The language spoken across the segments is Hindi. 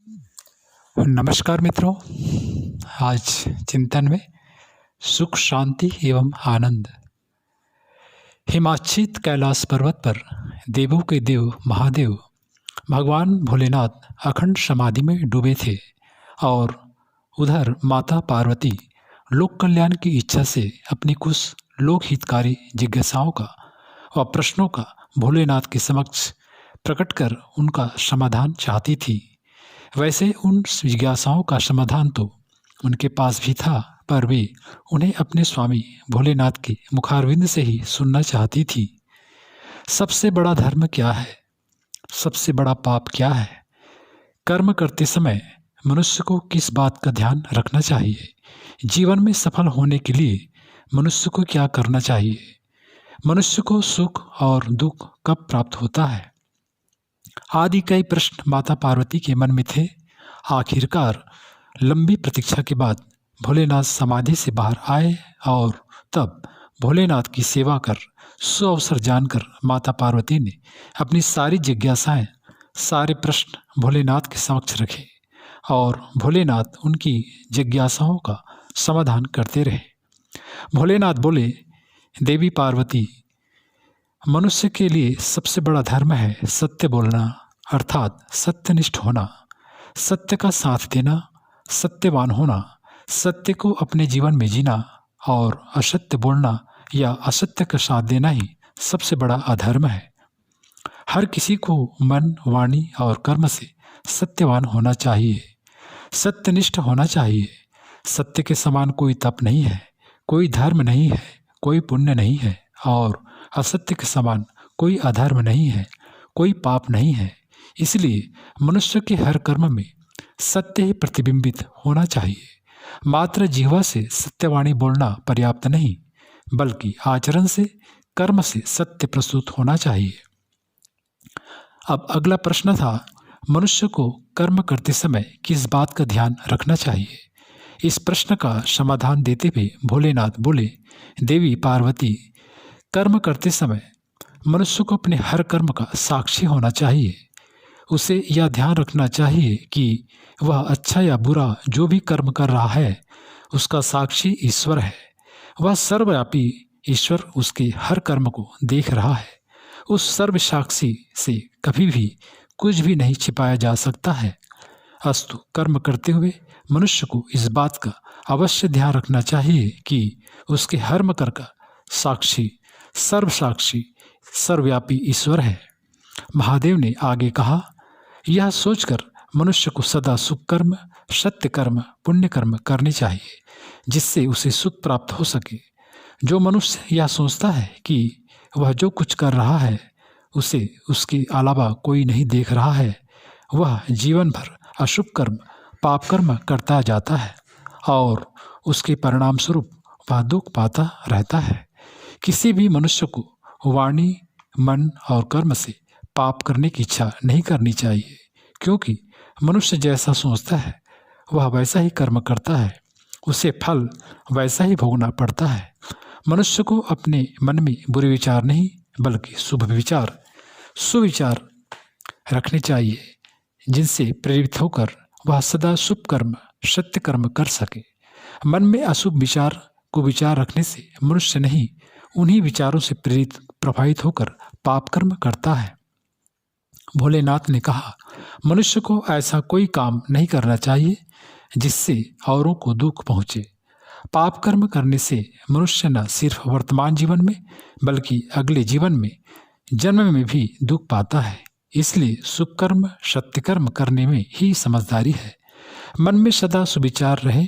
नमस्कार मित्रों। आज चिंतन में सुख शांति एवं आनंद। हिमाच्छिद कैलाश पर्वत पर देवों के देव महादेव भगवान भोलेनाथ अखंड समाधि में डूबे थे और उधर माता पार्वती लोक कल्याण की इच्छा से अपनी कुछ लोक हितकारी जिज्ञासाओं का व प्रश्नों का भोलेनाथ के समक्ष प्रकट कर उनका समाधान चाहती थी। वैसे उन जिज्ञासाओं का समाधान तो उनके पास भी था, पर वे उन्हें अपने स्वामी भोलेनाथ के मुखारविंद से ही सुनना चाहती थी। सबसे बड़ा धर्म क्या है? सबसे बड़ा पाप क्या है? कर्म करते समय मनुष्य को किस बात का ध्यान रखना चाहिए? जीवन में सफल होने के लिए मनुष्य को क्या करना चाहिए? मनुष्य को सुख और दुख कब प्राप्त होता है? आदि कई प्रश्न माता पार्वती के मन में थे। आखिरकार लंबी प्रतीक्षा के बाद भोलेनाथ समाधि से बाहर आए और तब भोलेनाथ की सेवा कर सुअवसर जानकर माता पार्वती ने अपनी सारी जिज्ञासाएं, सारे प्रश्न भोलेनाथ के समक्ष रखे और भोलेनाथ उनकी जिज्ञासाओं का समाधान करते रहे। भोलेनाथ बोले, देवी पार्वती, मनुष्य के लिए सबसे बड़ा धर्म है सत्य बोलना, अर्थात सत्यनिष्ठ होना, सत्य का साथ देना, सत्यवान होना, सत्य को अपने जीवन में जीना और असत्य बोलना या असत्य का साथ देना ही सबसे बड़ा अधर्म है। हर किसी को मन, वाणी और कर्म से सत्यवान होना चाहिए, सत्यनिष्ठ होना चाहिए। सत्य के समान कोई तप नहीं है, कोई धर्म नहीं है, कोई पुण्य नहीं है और असत्य के समान कोई अधर्म नहीं है, कोई पाप नहीं है। इसलिए मनुष्य के हर कर्म में सत्य ही प्रतिबिंबित होना चाहिए। मात्र जिह्वा से सत्यवाणी बोलना पर्याप्त नहीं, बल्कि आचरण से, कर्म से सत्य प्रस्तुत होना चाहिए। अब अगला प्रश्न था, मनुष्य को कर्म करते समय किस बात का ध्यान रखना चाहिए? इस प्रश्न का समाधान देते हुए भोलेनाथ बोले, देवी पार्वती, कर्म करते समय मनुष्य को अपने हर कर्म का साक्षी होना चाहिए। उसे यह ध्यान रखना चाहिए कि वह अच्छा या बुरा जो भी कर्म कर रहा है, उसका साक्षी ईश्वर है। वह सर्वव्यापी ईश्वर उसके हर कर्म को देख रहा है। उस सर्वसाक्षी से कभी भी कुछ भी नहीं छिपाया जा सकता है। अस्तु, कर्म करते हुए मनुष्य को इस बात का अवश्य ध्यान रखना चाहिए कि उसके हर कर्म का साक्षी, सर्वसाक्षी, सर्वव्यापी ईश्वर है। महादेव ने आगे कहा, यह सोचकर मनुष्य को सदा सुख कर्म, सत्य कर्म, पुण्य कर्म करने चाहिए, जिससे उसे सुख प्राप्त हो सके। जो मनुष्य यह सोचता है कि वह जो कुछ कर रहा है उसे उसके अलावा कोई नहीं देख रहा है, वह जीवन भर अशुभ कर्म, पाप कर्म करता जाता है और उसके परिणाम स्वरूप वह दुख पाता रहता है। किसी भी मनुष्य को वाणी, मन और कर्म से पाप करने की इच्छा नहीं करनी चाहिए, क्योंकि मनुष्य जैसा सोचता है वह वैसा ही कर्म करता है, उसे फल वैसा ही भोगना पड़ता है। मनुष्य को अपने मन में बुरे विचार नहीं, बल्कि शुभ विचार, सुविचार रखने चाहिए, जिनसे प्रेरित होकर वह सदा शुभ कर्म, सत्य कर्म कर सके। मन में अशुभ विचार को विचार रखने से मनुष्य नहीं, उन्हीं विचारों से प्रेरित प्रभावित होकर पाप कर्म करता है। भोलेनाथ ने कहा, मनुष्य को ऐसा कोई काम नहीं करना चाहिए जिससे औरों को दुख पहुँचे। पाप कर्म करने से मनुष्य न सिर्फ वर्तमान जीवन में बल्कि अगले जीवन में, जन्म में भी दुख पाता है। इसलिए शुभ कर्म, सत्य कर्म करने में ही समझदारी है। मन में सदा सुविचार रहे।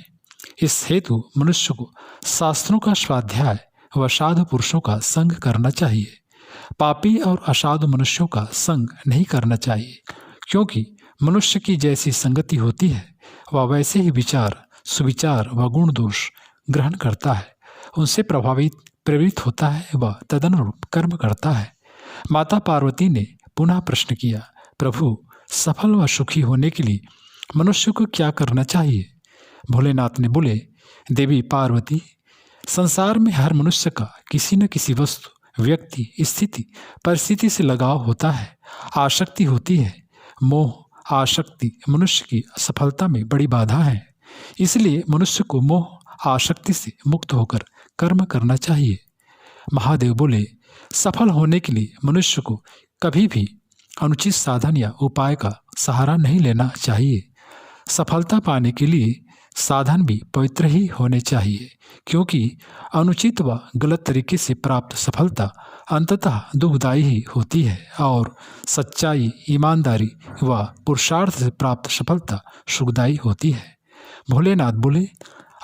इस हेतु मनुष्य को शास्त्रों का स्वाध्याय व साधु पुरुषों का संग करना चाहिए। पापी और असाधु मनुष्यों का संग नहीं करना चाहिए, क्योंकि मनुष्य की जैसी संगति होती है वह वैसे ही विचार, सुविचार व गुण दोष ग्रहण करता है, उनसे प्रभावित प्रेरित होता है व तदनुरूप कर्म करता है। माता पार्वती ने पुनः प्रश्न किया, प्रभु, सफल व सुखी होने के लिए मनुष्य को क्या करना चाहिए? भोलेनाथ ने बोले, देवी पार्वती, संसार में हर मनुष्य का किसी न किसी वस्तु, व्यक्ति, स्थिति, परिस्थिति से लगाव होता है, आसक्ति होती है। मोह, आसक्ति मनुष्य की सफलता में बड़ी बाधा है। इसलिए मनुष्य को मोह आसक्ति से मुक्त होकर कर्म करना चाहिए। महादेव बोले, सफल होने के लिए मनुष्य को कभी भी अनुचित साधन या उपाय का सहारा नहीं लेना चाहिए। सफलता पाने के लिए साधन भी पवित्र ही होने चाहिए, क्योंकि अनुचित व गलत तरीके से प्राप्त सफलता अंततः दुखदायी ही होती है और सच्चाई, ईमानदारी व पुरुषार्थ से प्राप्त सफलता सुखदायी होती है। भोलेनाथ बोले,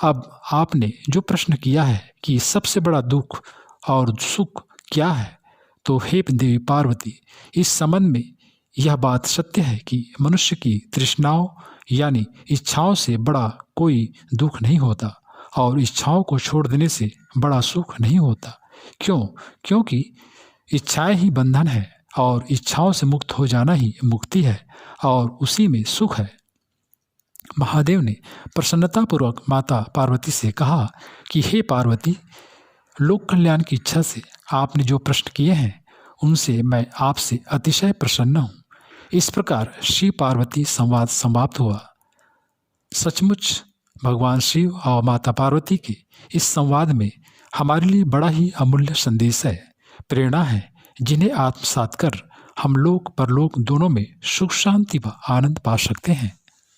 अब आपने जो प्रश्न किया है कि सबसे बड़ा दुख और सुख क्या है, तो हे देवी पार्वती, इस संबंध में यह बात सत्य है कि मनुष्य की तृष्णाओं यानी इच्छाओं से बड़ा कोई दुख नहीं होता और इच्छाओं को छोड़ देने से बड़ा सुख नहीं होता। क्यों? क्योंकि इच्छाएं ही बंधन है और इच्छाओं से मुक्त हो जाना ही मुक्ति है और उसी में सुख है। महादेव ने प्रसन्नतापूर्वक माता पार्वती से कहा कि हे पार्वती, लोक कल्याण की इच्छा से आपने जो प्रश्न किए हैं उनसे मैं आपसे अतिशय प्रसन्न हूँ। इस प्रकार शिव पार्वती संवाद समाप्त हुआ। सचमुच भगवान शिव और माता पार्वती के इस संवाद में हमारे लिए बड़ा ही अमूल्य संदेश है, प्रेरणा है, जिन्हें आत्मसात कर हम लोक परलोक दोनों में सुख शांति व आनंद पा सकते हैं।